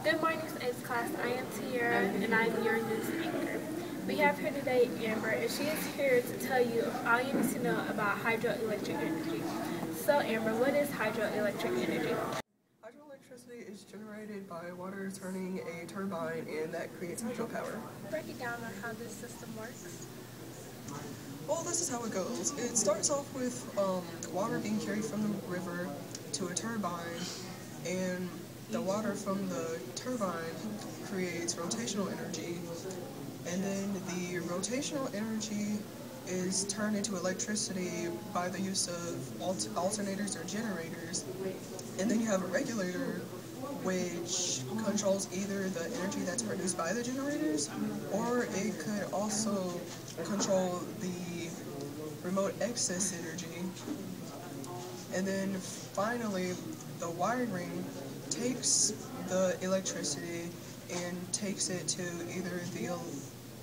Good morning, Space Class. I am Tiara, and I'm your news anchor. We have here today Amber, and she is here to tell you all you need to know about hydroelectric energy. So, Amber, what is hydroelectric energy? Hydroelectricity is generated by water turning a turbine, and that creates hydropower. Break it down on how this system works. Well, this is how it goes. It starts off with water being carried from the river to a turbine, and the water from the turbine creates rotational energy, and then the rotational energy is turned into electricity by the use of alternators or generators, and then you have a regulator which controls either the energy that's produced by the generators, or it could also control the remote excess energy. And then finally, the wiring takes the electricity and takes it to either the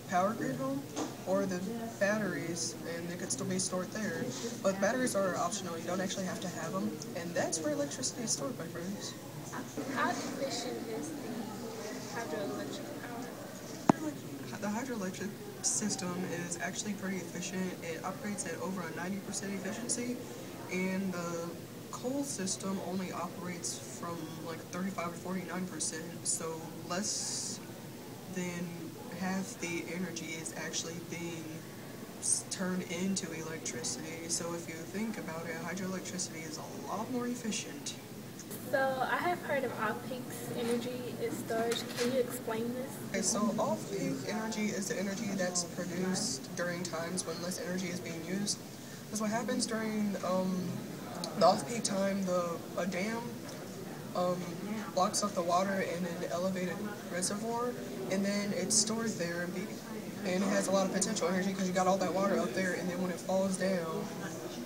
power grid home or the batteries, and they could still be stored there. But the batteries are optional, you don't actually have to have them, and that's where electricity is stored, my friends. How efficient is the hydroelectric power? The hydroelectric system is actually pretty efficient. It operates at over a 90% efficiency, and the coal system only operates from like 35 to 49%, so less than half the energy is actually being turned into electricity. So if you think about it, hydroelectricity is a lot more efficient. So, I have heard of off-peak energy is storage. Can you explain this? Okay, so off-peak energy is the energy that's produced during times when less energy is being used. Because what happens during the off-peak time, a dam blocks up the water in an elevated reservoir, and then it's stored there, and it has a lot of potential energy because you got all that water up there, and then when it falls down,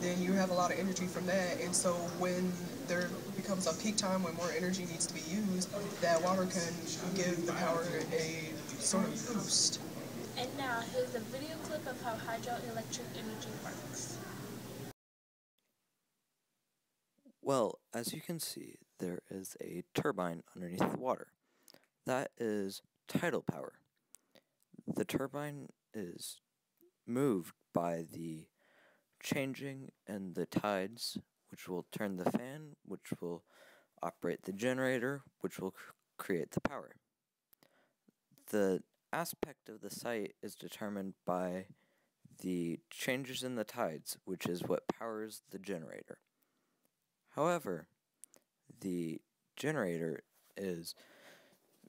then you have a lot of energy from that. And so when there becomes a peak time when more energy needs to be used, that water can give the power a sort of boost. And now, here's a video clip of how hydroelectric energy works. Well, as you can see, there is a turbine underneath the water. That is tidal power. The turbine is moved by the changing in the tides, which will turn the fan, which will operate the generator, which will create the power. The aspect of the site is determined by the changes in the tides, which is what powers the generator. However, the generator is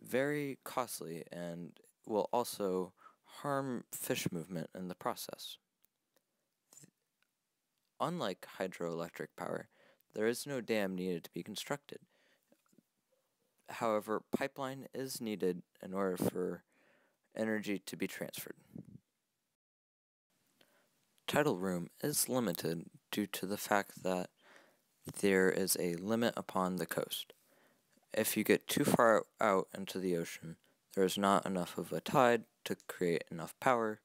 very costly and will also harm fish movement in the process. Unlike hydroelectric power, there is no dam needed to be constructed. However, pipeline is needed in order for energy to be transferred. Tidal room is limited due to the fact that there is a limit upon the coast. If you get too far out into the ocean, there is not enough of a tide to create enough power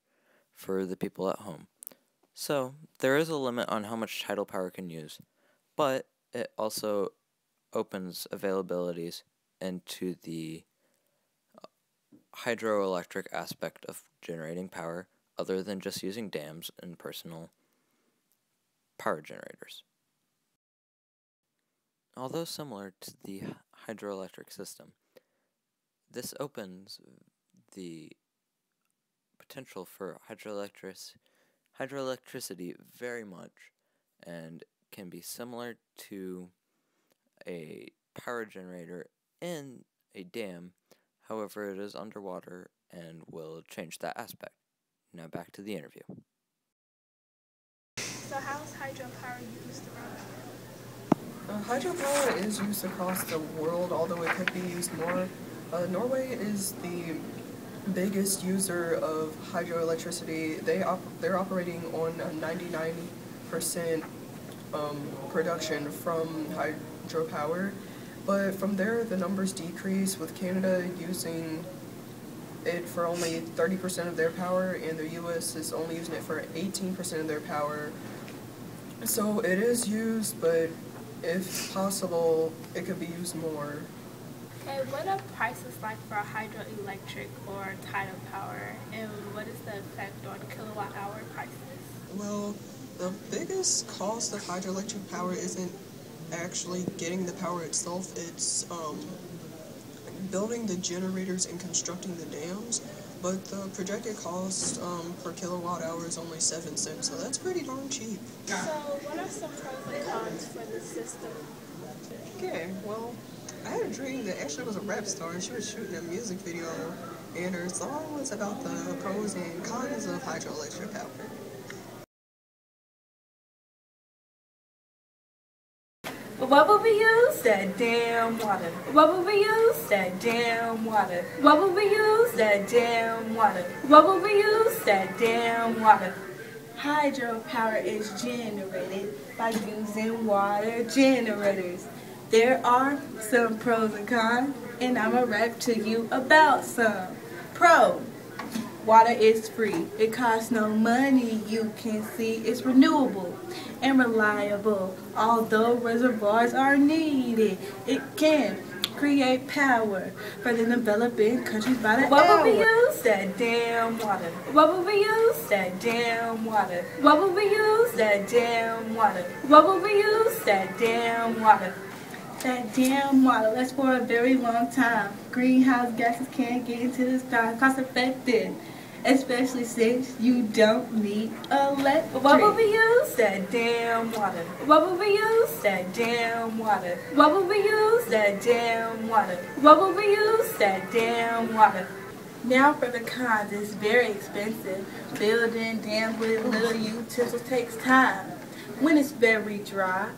for the people at home. So, there is a limit on how much tidal power can use, but it also opens availabilities into the hydroelectric aspect of generating power other than just using dams and personal power generators. Although similar to the hydroelectric system, this opens the potential for hydroelectricity very much, and can be similar to a power generator in a dam. However, it is underwater and will change that aspect. Now back to the interview. So, how is hydropower used around the world? Hydropower is used across the world, although it could be used more. Norway is the biggest user of hydroelectricity. They're operating on a 99% production from hydropower, but from there the numbers decrease, with Canada using it for only 30% of their power, and the US is only using it for 18% of their power. So it is used, but if possible, it could be used more. Okay, what are prices like for hydroelectric or tidal power, and what is the effect on kilowatt hour prices? Well, the biggest cost of hydroelectric power isn't actually getting the power itself, it's building the generators and constructing the dams, but the projected cost per kilowatt hour is only 7 cents, so that's pretty darn cheap. So what are some pros and cons for this system? Okay, well, I had a dream that Ashley was a rap star and she was shooting a music video, and her song was about the pros and cons of hydroelectric power. What will we use? That damn water. What will we use? That damn water. What will we use? That damn water. What will we use? That damn water. Hydropower is generated by using water generators. There are some pros and cons, and I'm going to rap to you about some. Pro. Water is free. It costs no money. You can see it's renewable and reliable. Although reservoirs are needed, it can create power for the developing countries by the What hour. will we use? That damn water. What will we use? That damn water. What will we use? That damn water. What will we use? That damn water. That damn water lasts for a very long time. Greenhouse gases can't get into the sky. Cost effective, especially since you don't need electric. What will we use? That damn water. What will we use? That damn water. What will we use? That damn water. What will we use? That damn water. Now for the cons, it's very expensive. Building dams with little utensils takes time. When it's very dry,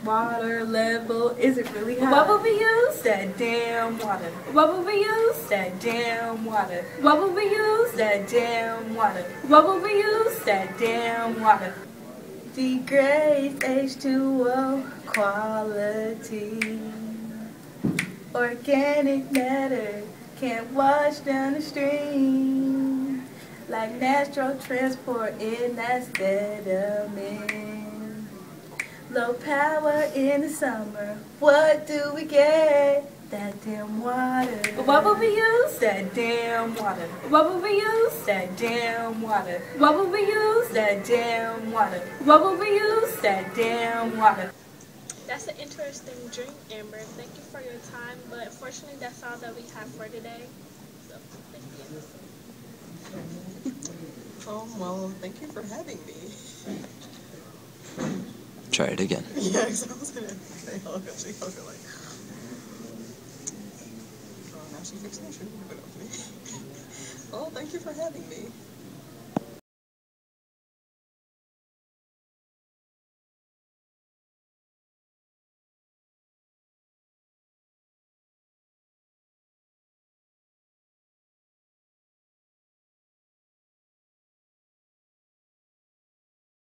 water level isn't really high. What will we use? That damn water. What will we use? That damn water. What will we use? That damn water. What will we use? That damn water. Degrades H2O quality. Organic matter can't wash down the stream like natural transport in that sediment. Low power in the summer, what do we get? That damn water. What will we use? That damn water. What will we use? That damn water. What will we use? That damn water. What will we use? That damn water. That's an interesting drink, Amber. Thank you for your time, but unfortunately that's all that we have for today. So, thank you. Well, thank you for having me. Try it again. Yeah, because I was going to say, I'll go like, oh, now she fixed it. She didn't put it up to me. Well, thank you for having me.